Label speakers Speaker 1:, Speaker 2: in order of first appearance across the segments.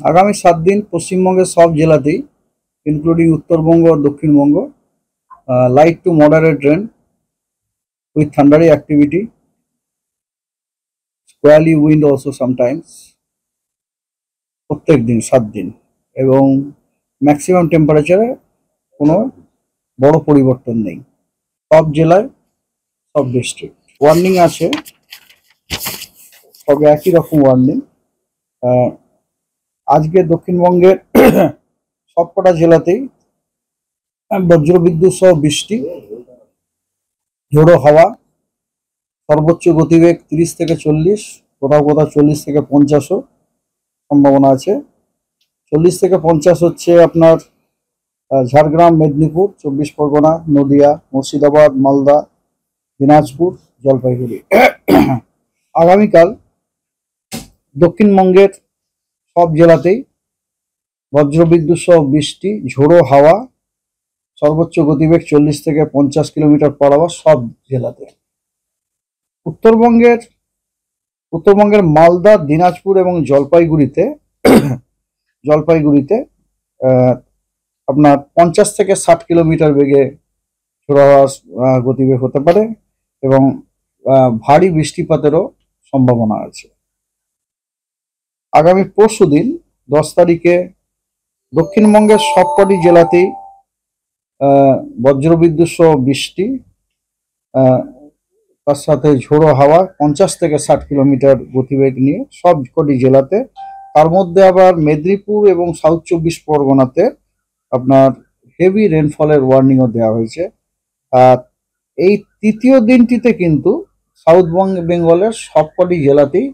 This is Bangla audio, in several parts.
Speaker 1: আগামী 7 দিন পশ্চিমবঙ্গের সব জেলাতেই ইনক্লুডিং উত্তরবঙ্গ আর Dakshinbanga light to moderate rain with thundery activity, squally wind also sometimes, প্রত্যেক দিন 7 দিন, এবং ম্যাক্সিমাম টেম্পারেচারে কোনো বড় পরিবর্তন নেই সব জেলায়, সব ডিস্ট্রিক্ট। ওয়ার্নিং আছে, সব একই রকম ওয়ার্নিং। আজকে দক্ষিণবঙ্গের সবকটা জেলাতেই বজ্রবিদ্যুৎ সহ বৃষ্টি, ঝোড়ো হাওয়া, সর্বোচ্চ গতিবেগ 30 থেকে 40, কোথাও কোথাও 40 থেকে 50ও সম্ভাবনা আছে। 40 থেকে 50 হচ্ছে আপনার ঝাড়গ্রাম, মেদিনীপুর, 24 পরগনা, নদিয়া, মুর্শিদাবাদ, মালদা, দিনাজপুর, জলপাইগুড়ি। আগামীকাল দক্ষিণবঙ্গের সব জেলাতেই বজ্রবিদ্যুৎ সহ বৃষ্টি, ঝোড়ো হাওয়া, সর্বোচ্চ গতিবেগ 40 থেকে 50 কিলোমিটার পার আওয়ার সব জেলাতে। উত্তরবঙ্গের মালদা, দিনাজপুর এবং জলপাইগুড়িতে আপনার 50 থেকে 60 কিলোমিটার বেগে ঝোড়ো হাওয়ার গতিবেগ হতে পারে এবং ভারী বৃষ্টিপাতেরও সম্ভাবনা আছে। আগামী পরশুদিন 10 তারিখে দক্ষিণবঙ্গের সবকটি জেলাতেই বজ্রবিদ্যুৎ সহ বৃষ্টি, তার সাথে ঝোড়ো হাওয়া 50 থেকে 60 কিলোমিটার গতিবেগ নিয়ে সব কটি জেলাতে। তার মধ্যে আবার মেদিনীপুর এবং সাউথ 24 পরগনাতে আপনার হেভি রেনফলের ওয়ার্নিংও দেওয়া হয়েছে। আর এই তৃতীয় দিনটিতে কিন্তু সাউথ বেঙ্গলের সবকটি জেলাতেই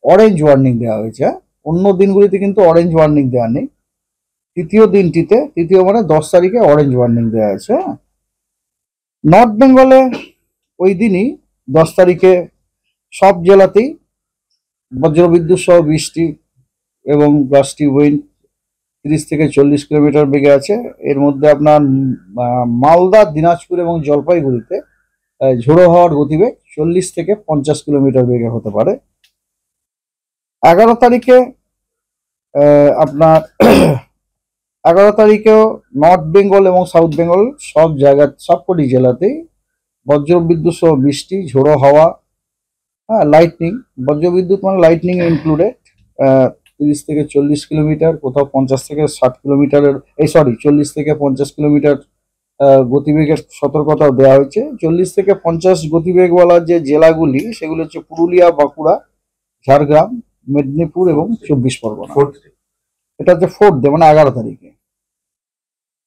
Speaker 1: অরেঞ্জ ওয়ার্নিং দেওয়া হয়েছে। অন্য দিনগুলিতে কিন্তু অরেঞ্জ ওয়ার্নিং দেওয়া নেই। তৃতীয় মানে 10 তারিখে অরেঞ্জ ওয়ার্নিং দেওয়া আছে। নর্থ বেঙ্গলে ওই দিনই 10 তারিখে সব জেলাতেই বজ্রবিদ্যুৎ সহ বৃষ্টি এবং গাস্টি উইন্ড 30 থেকে 40 কিলোমিটার বেগে আছে। এর মধ্যে আপনার মালদা, দিনাজপুর এবং জলপাইগুড়িতে ঝোড়ো হাওয়ার গতিবেগ 40 থেকে 50 কিলোমিটার বেগে হতে পারে। 11 তারিখে আপনার 11 তারিখেও নর্থ বেঙ্গল এবং সাউথ বেঙ্গল সবকটি জেলাতেই বজ্রবিদ্যুৎ সহ বৃষ্টি, ঝোড়ো হাওয়া, লাইটনিং, বজ্রবিদ্যুৎ মানে লাইটনিং ইনক্লুডেড, 30 থেকে 40 কিলোমিটার, কোথাও 50 থেকে 60 কিলোমিটারের 40 থেকে 50 কিলোমিটার গতিবেগের সতর্কতাও দেওয়া হয়েছে। 40 থেকে 50 গতিবেগওয়ালা যে জেলাগুলি সেগুলো হচ্ছে পুরুলিয়া, বাঁকুড়া, ঝাড়গ্রাম, মেদিনীপুর এবং 24 পরগনা। এটা হচ্ছে 4th ডে মানে 11 তারিখে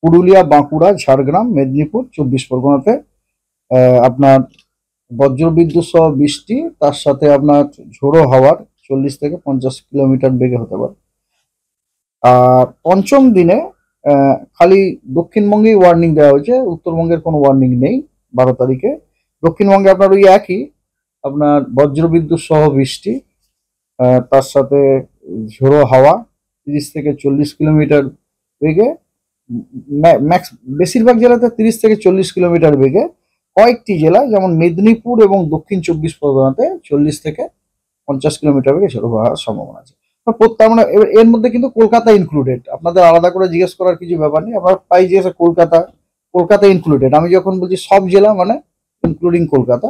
Speaker 1: পুরুলিয়া, বাঁকুড়া, ঝাড়গ্রাম, মেদিনীপুর, 24 পরগনাতে আপনার বজ্রবিদ্যুৎ সহ বৃষ্টি, তার সাথে আপনার ঝোড়ো হাওয়ার 40 থেকে 50 কিলোমিটার বেগে হতে পারে। আর পঞ্চম দিনে খালি দক্ষিণবঙ্গেই ওয়ার্নিং দেওয়া হয়েছে, উত্তরবঙ্গের কোনো ওয়ার্নিং নেই। 12 তারিখে দক্ষিণবঙ্গে আপনার ওই একই আপনার বজ্রবিদ্যুৎ সহ বৃষ্টি, তার সাথে ঝোড়ো হাওয়া 30 থেকে 40 কিলোমিটার বেগে, বেশিরভাগ জেলাতে 30 থেকে 40 কিলোমিটার বেগে। কয়েকটি জেলা যেমন মেদিনীপুর এবং দক্ষিণ 24 পরগনাতে 40 থেকে 50 কিলোমিটার বেগে ঝোড়ো হওয়ার সম্ভাবনা আছে। তার মানে এর মধ্যে কিন্তু কলকাতা ইনক্লুডেড। আপনাদের আলাদা করে জিজ্ঞেস করার কিছু ব্যাপার নেই, আপনার প্রায় জিজ্ঞেস কলকাতা ইনক্লুডেড। আমি যখন বলছি সব জেলা মানে ইনক্লুডিং কলকাতা।